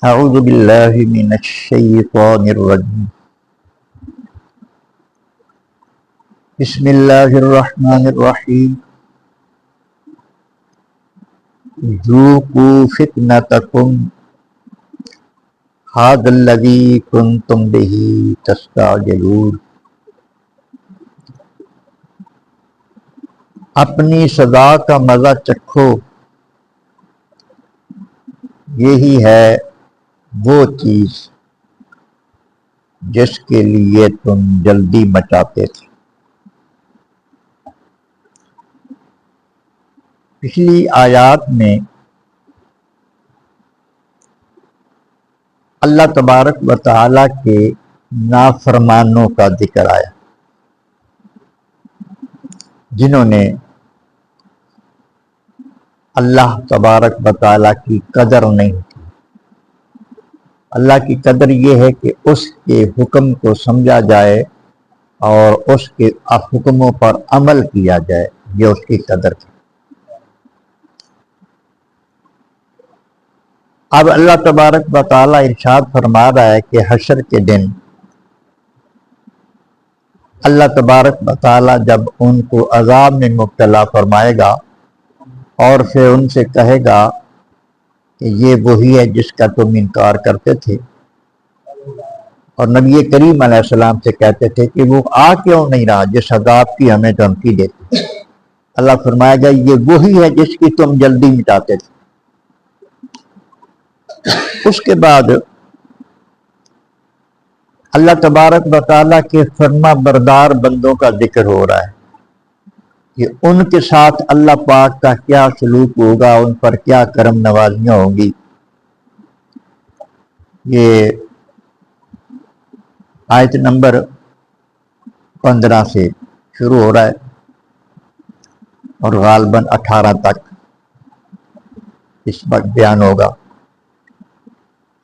اعوذ باللہ من الشیطان الرجیم بسم اللہ الرحمن الرحیم ذوقوا فتنتکم ھذا الذی کنتم بہ تستعجلون۔ اپنی سزا کا مزہ چکھو، یہی ہے وہ چیز جس کے لیے تم جلدی مچاتے تھے۔ پچھلی آیات میں اللہ تبارک و تعالیٰ کے نافرمانوں کا ذکر آیا، جنہوں نے اللہ تبارک و تعالیٰ کی قدر نہیں کی۔ اللہ کی قدر یہ ہے کہ اس کے حکم کو سمجھا جائے اور اس کے حکموں پر عمل کیا جائے، یہ اس کی قدر ہے۔ اب اللہ تبارک و تعالیٰ ارشاد فرما رہا ہے کہ حشر کے دن اللہ تبارک و تعالیٰ جب ان کو عذاب میں مبتلا فرمائے گا اور پھر ان سے کہے گا کہ یہ وہی ہے جس کا تم انکار کرتے تھے، اور نبی کریم علیہ السلام سے کہتے تھے کہ وہ آ کیوں نہیں رہا جس عذاب کی ہمیں دھمکی دیتے۔ اللہ فرمائے گا یہ وہی ہے جس کی تم جلدی مٹاتے تھے۔ اس کے بعد اللہ تبارک و تعالیٰ کے فرما بردار بندوں کا ذکر ہو رہا ہے کہ ان کے ساتھ اللہ پاک کا کیا سلوک ہوگا، ان پر کیا کرم نوازیاں ہوں گی۔ یہ آیت نمبر 15 سے شروع ہو رہا ہے اور غالباً 18 تک اس وقت بیان ہوگا۔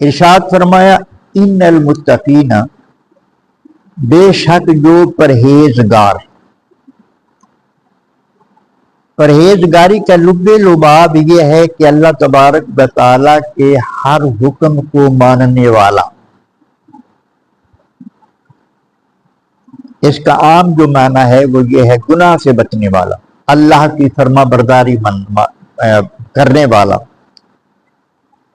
ارشاد فرمایا ان المتقین، بے شک جو پرہیزگاری کا لب لباب یہ ہے کہ اللہ تبارک و تعالیٰ کے ہر حکم کو ماننے والا۔ اس کا عام جو معنی ہے وہ یہ ہے گناہ سے بچنے والا، اللہ کی فرما برداری کرنے والا۔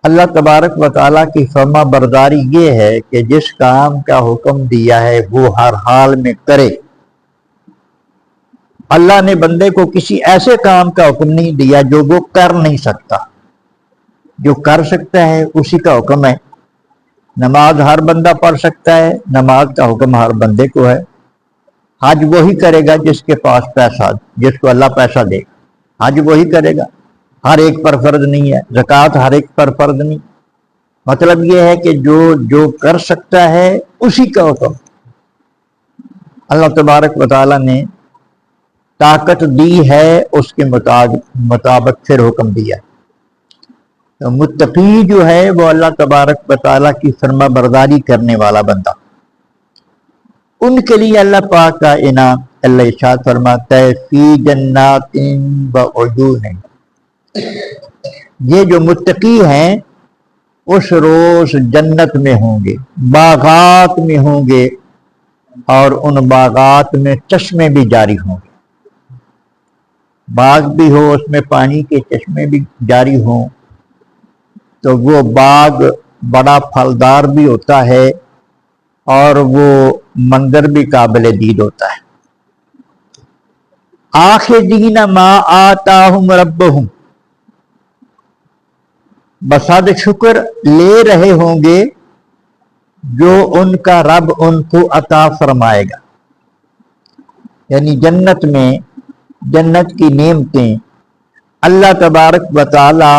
اللہ تبارک و تعالیٰ کی فرما برداری یہ ہے کہ جس کام کا حکم دیا ہے وہ ہر حال میں کرے۔ اللہ نے بندے کو کسی ایسے کام کا حکم نہیں دیا جو وہ کر نہیں سکتا، جو کر سکتا ہے اسی کا حکم ہے۔ نماز ہر بندہ پڑھ سکتا ہے، نماز کا حکم ہر بندے کو ہے۔ حج وہی کرے گا جس کے پاس پیسہ، جس کو اللہ پیسہ دے گا، حج وہی کرے گا، ہر ایک پر فرض نہیں ہے۔ زکوٰۃ ہر ایک پر فرض نہیں۔ مطلب یہ ہے کہ جو کر سکتا ہے اسی کا حکم۔ اللہ تبارک و تعالیٰ نے طاقت دی ہے، اس کے مطابق پھر حکم دیا۔ تو متقی جو ہے وہ اللہ تبارک و تعالیٰ کی فرما برداری کرنے والا بندہ، ان کے لیے اللہ پاک کا انعام۔ اللہ ارشاد فرماتا ہے فی جنات وعیون، یہ جو متقی ہیں اس روز جنت میں ہوں گے، باغات میں ہوں گے، اور ان باغات میں چشمے بھی جاری ہوں گے۔ باغ بھی ہو، اس میں پانی کے چشمے بھی جاری ہوں، تو وہ باغ بڑا پھلدار بھی ہوتا ہے اور وہ منظر بھی قابل دید ہوتا ہے۔ آخذین ما آتاہم ربہم، بصد شکر لے رہے ہوں گے جو ان کا رب ان کو عطا فرمائے گا۔ یعنی جنت میں جنت کی نعمتیں اللہ تبارک و تعالی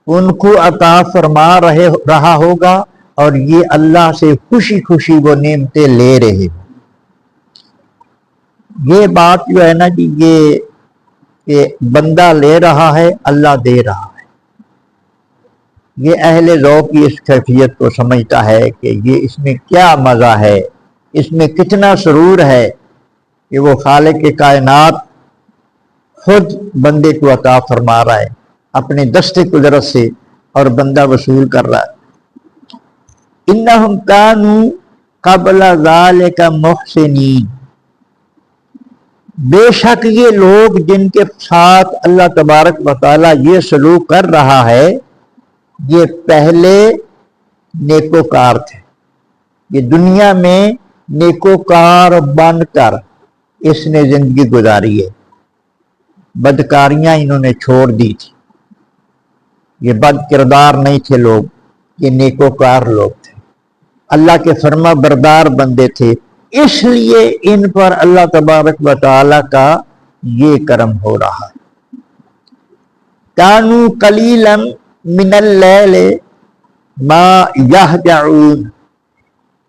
ان کو عطا فرما رہا ہوگا، اور یہ اللہ سے خوشی خوشی وہ نعمتیں لے رہے ہوں۔ یہ بات جو ہے نا جی، یہ کہ بندہ لے رہا ہے، اللہ دے رہا ہے، یہ اہل ذوق کی اس کیفیت کو سمجھتا ہے کہ یہ اس میں کیا مزہ ہے، اس میں کتنا سرور ہے کہ وہ خالق کے کائنات خود بندے کو عطا فرما رہا ہے اپنے دست قدرت سے، اور بندہ وصول کر رہا ہے۔ انہم کانوا قبل ذالک محسنین، بے شک یہ لوگ جن کے ساتھ اللہ تبارک و تعالیٰ یہ سلوک کر رہا ہے یہ پہلے نیکوکار تھے، یہ دنیا میں نیکوکار بن کر اس نے زندگی گزاری ہے، بدکاریاں انہوں نے چھوڑ دی تھی، یہ بد کردار نہیں تھے لوگ، یہ نیکوکار لوگ تھے، اللہ کے فرما بردار بندے تھے، اس لیے ان پر اللہ تبارک و تعالیٰ کا یہ کرم ہو رہا ہے۔ کانوا قلیلا من اللیل ما یہجعون،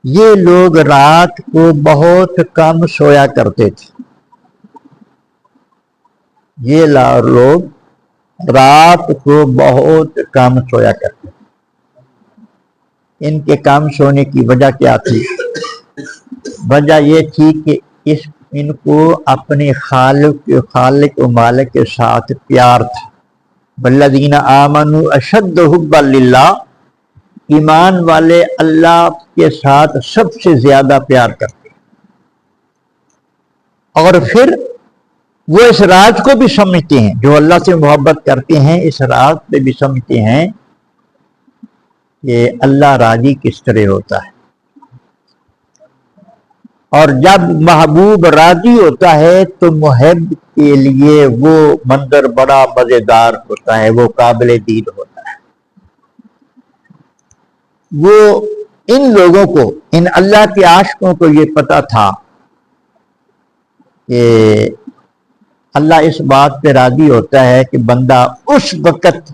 یہ لوگ رات کو بہت کم سویا کرتے تھے، یہ لوگ رات کو بہت کم سویا کرتے تھے۔ ان کے کم سونے کی وجہ کیا تھی؟ وجہ یہ تھی کہ ان کو اپنے خالق و مالک کے ساتھ پیار تھا۔ والذین آمنوا اشد حبا للہ، ایمان والے اللہ کے ساتھ سب سے زیادہ پیار کرتے ہیں، اور پھر وہ اس راز کو بھی سمجھتے ہیں، جو اللہ سے محبت کرتے ہیں اس راز پہ بھی سمجھتے ہیں کہ اللہ راضی کس طرح ہوتا ہے، اور جب محبوب راضی ہوتا ہے تو محب کے لیے وہ منظر بڑا مزیدار ہوتا ہے، وہ قابل دید ہوتا ہے۔ وہ ان لوگوں کو، ان اللہ کے عاشقوں کو یہ پتہ تھا کہ اللہ اس بات پہ راضی ہوتا ہے کہ بندہ اس وقت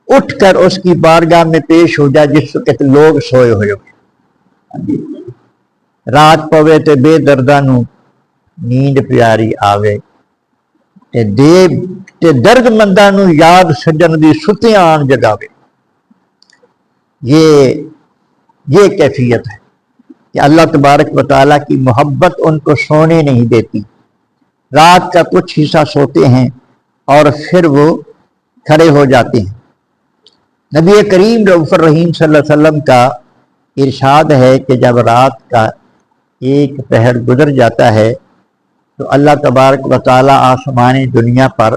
اٹھ کر اس کی بارگاہ میں پیش ہو جائے جس وقت لوگ سوئے ہوئے ہو۔ رات پوے تے بے درداں نوں نیند پیاری آوے، تے درد منداں نوں یاد سجن دی ستیاں آن جگاوے۔ یہ کیفیت ہے کہ اللہ تبارک و تعالیٰ کی محبت ان کو سونے نہیں دیتی، رات کا کچھ حصہ سوتے ہیں اور پھر وہ کھڑے ہو جاتے ہیں۔ نبی کریم رؤوف الرحیم صلی اللہ علیہ وسلم کا ارشاد ہے کہ جب رات کا ایک پہر گزر جاتا ہے تو اللہ تبارک و تعالیٰ آسمان دنیا پر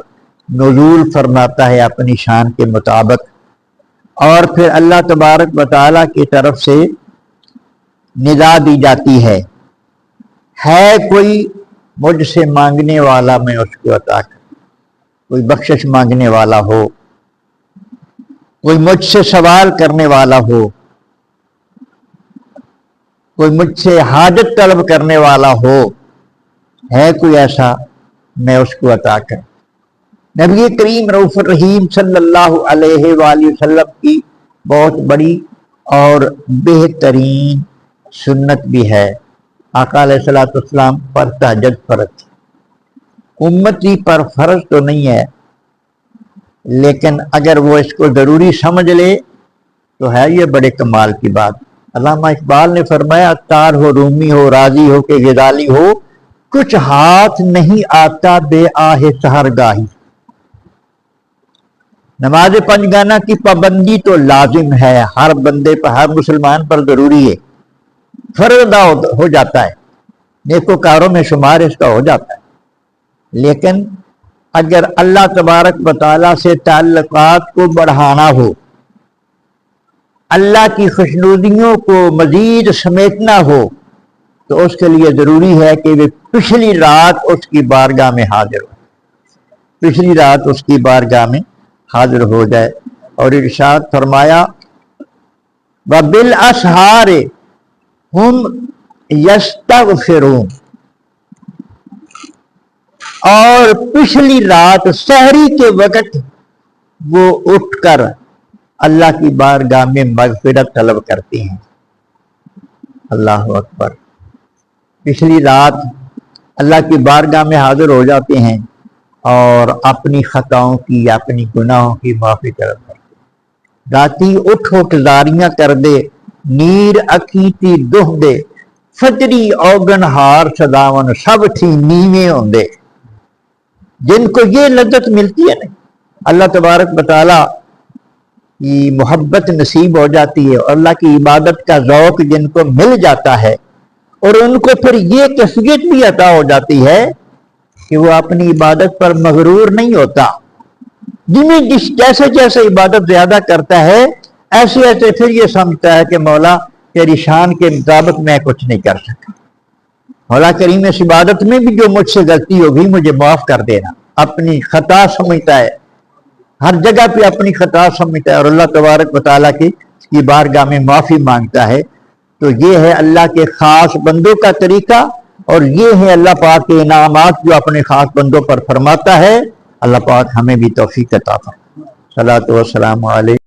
نزول فرماتا ہے اپنی شان کے مطابق، اور پھر اللہ تبارک و تعالیٰ کی طرف سے ندا دی جاتی ہے کوئی مجھ سے مانگنے والا میں اس کو عطا کروں، کوئی بخشش مانگنے والا ہو، کوئی مجھ سے سوال کرنے والا ہو، کوئی مجھ سے حاجت طلب کرنے والا ہو، ہے کوئی ایسا میں اس کو عطا کروں۔ نبی کریم رؤوف الرحیم صلی اللہ علیہ وآلہ وسلم کی بہت بڑی اور بہترین سنت بھی ہے، آقا علیہ الصلوۃ والسلام پر تہجد فرض تھی، امتی پر فرض تو نہیں ہے، لیکن اگر وہ اس کو ضروری سمجھ لے تو ہے یہ بڑے کمال کی بات۔ علامہ اقبال نے فرمایا عطار ہو، رومی ہو، رازی ہو کہ غزالی ہو، کچھ ہاتھ نہیں آتا بے آہ سحرگاہی۔ نماز پنجگانہ کی پابندی تو لازم ہے، ہر بندے پر، ہر مسلمان پر ضروری ہے، فرض ادا ہو جاتا ہے، نیکوکاروں میں شمار اس کا ہو جاتا ہے، لیکن اگر اللہ تبارک و تعالیٰ سے تعلقات کو بڑھانا ہو، اللہ کی خوشنودیوں کو مزید سمیٹنا ہو، تو اس کے لیے ضروری ہے کہ وہ پچھلی رات اس کی بارگاہ میں حاضر ہو، پچھلی رات اس کی بارگاہ میں حاضر ہو جائے۔ اور ارشاد فرمایا وَبِالْأَسْحَارِ هُمْ يَسْتَغْفِرُونَ، اور پچھلی رات سحری کے وقت وہ اٹھ کر اللہ کی بارگاہ میں مغفرت طلب کرتے ہیں۔ اللہ اکبر، پچھلی رات اللہ کی بارگاہ میں حاضر ہو جاتے ہیں اور اپنی خطاؤں کی، اپنی گناہوں کی معافی طلب کرتے ہیں۔ راتی اٹھ اٹھ زاریاں کر دے، نیر اکیتی دہ دے، فجری اوگن ہار سداون سب تھی نیویں ہوندے۔ جن کو یہ لذت ملتی ہے نا، اللہ تبارک و تعالیٰ کی محبت نصیب ہو جاتی ہے اور اللہ کی عبادت کا ذوق جن کو مل جاتا ہے، اور ان کو پھر یہ کیفیت بھی عطا ہو جاتی ہے کہ وہ اپنی عبادت پر مغرور نہیں ہوتا۔ جیسے جیسے عبادت زیادہ کرتا ہے ایسے ایسے پھر یہ سمجھتا ہے کہ مولا تیری شان کے مطابق میں کچھ نہیں کر سکا، مولا کریم اس عبادت میں بھی جو مجھ سے غلطی ہوگی مجھے معاف کر دینا۔ اپنی خطا سمجھتا ہے، ہر جگہ پہ اپنی خطا سمجھتا ہے اور اللہ تبارک و تعالیٰ کی بارگاہ میں معافی مانگتا ہے۔ تو یہ ہے اللہ کے خاص بندوں کا طریقہ، اور یہ ہے اللہ پاک کے انعامات جو اپنے خاص بندوں پر فرماتا ہے۔ اللہ پاک ہمیں بھی توفیق عطا فرمائے۔ صلاۃ و سلام علیہ